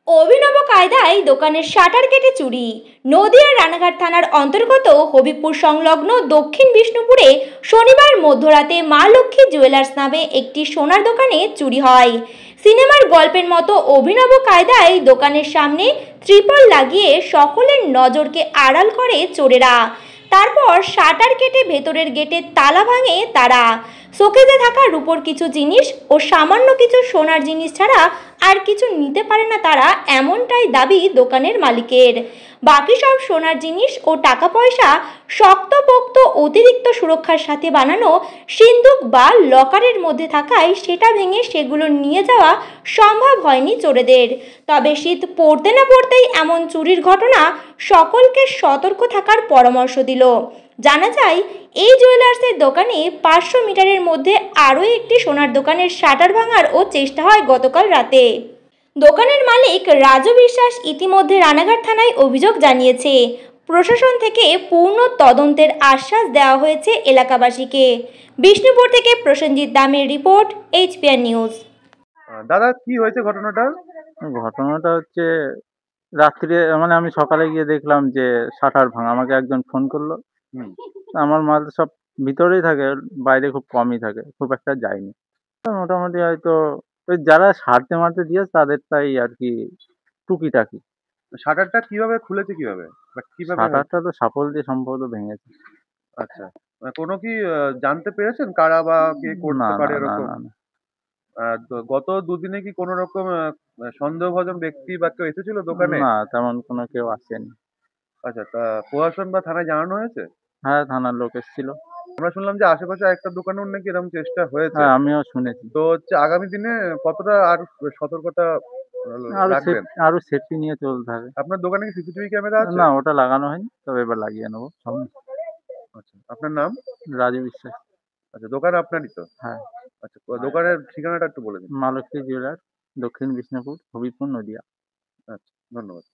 অভিনব কায়দায় দোকানের শাটার কেটে চুরি। নদিয়ার রানাঘাট থানার অন্তর্গত হবিবপুর সংলগ্ন দক্ষিণ বিষ্ণুপুরে শনিবার মধ্যরাতে মা লক্ষ্মী জুয়েলার্স নামে একটি সোনার দোকানে চুরি হয়। সিনেমার গল্পের মতো অভিনব কায়দায় দোকানের সামনে ত্রিপল লাগিয়ে সকলের নজরকে আড়াল করে চোরেরা। তারপর শাটার কেটে ভেতরের গেটের তালা ভাঙে তারা। শোকেজে থাকা রূপোর কিছু জিনিস ও সামান্য কিছু সোনার জিনিস ছাড়া আর কিছু নিতে পারে না তারা, এমনটাই দাবি দোকানের মালিকের। বাকি সব সোনার জিনিস ও টাকা পয়সা শক্তপোক্ত অতিরিক্ত সুরক্ষার সাথে বানানো সিন্দুক বা লকারের মধ্যে থাকায় সেটা ভেঙে সেগুলো নিয়ে যাওয়া সম্ভব হয়নি চোরেদের। তবে শীত পড়তে না পড়তেই এমন চুরির ঘটনা সকলকে সতর্ক থাকার পরামর্শ দিল। জানা যায়, এই জুয়েলার্সের দোকানে 500 মিটারের মধ্যে আরও একটি সোনার দোকানের শাটার ভাঙার ও চেষ্টা হয় গতকাল রাতে। দোকানের মালিক রাজু বিশ্বাস ইতিমধ্যে রানাঘাট থানায় অভিযোগ জানিয়েছে। প্রশাসন থেকে পূর্ণ তদন্তের আশ্বাস দেওয়া হয়েছে এলাকাবাসীকে। বিষ্ণুপুর থেকে প্রসেনজিৎ দামের রিপোর্ট, এইচপিআর নিউজ। দাদা কি হয়েছে ঘটনাটা? ঘটনাটা হচ্ছে রাত্রে মানে আমি সকালে গিয়ে দেখলাম যে শাটার ভাঙা। আমাকে একজন ফোন করলো। হুম। আমার মাল সব ভিতরেই থাকে, বাইরে খুব কমই থাকে, খুব একটা যায়নি। তো মোটামুটি হয়তো ওই যারা সারতে মারতে দিয়েছে তাদেরটাই আর কি টুকিটাকি। শাটারটা কিভাবে খুলেছে কিভাবে? বা কিভাবে হয়েছে? শাটারটা তো শাপল দিয়ে সম্ভবত ভেঙেছে। আচ্ছা। কোনো কি জানতে পেরেছেন কারা বা কে না, করতে না, পারে না, এরকম? না, না। গত দুদিনে কি কোনো রকম সন্দেহভাজন ব্যক্তি বা কেউ এসেছিল দোকানে? না, তেমন কোনো কেউ আসেনি। আচ্ছা, তা প্রশাসন বা থানায় জানানো হয়েছে? হ্যাঁ, থানার লোক এসেছিল। আমরা শুনলাম যে আশেপাশে আরেকটা দোকানেও নাকি এরকম চেষ্টা হয়েছে। হ্যাঁ, আমিও শুনেছি। তো হচ্ছে আগামী দিনে কতটা আর সতর্কতা রাখবেন? আরো সেফটি নিয়ে চলতে হবে। আপনার দোকানে কি সিসিটিভি ক্যামেরা আছে? না, ওটা লাগানো হয়নি। তবে এবার লাগিয়ে নেবো সামনে। আচ্ছা। আপনার নাম? রাজু বিশ্বাস। আচ্ছা, দোকান আপনারই তো? হ্যাঁ। আচ্ছা, দোকানের ঠিকানাটা একটু বলে দিন। মা লক্ষ্মী জুয়েলার্স, দক্ষিণ বিষ্ণুপুর, হবিবপুর, নদিয়া। আচ্ছা, ধন্যবাদ।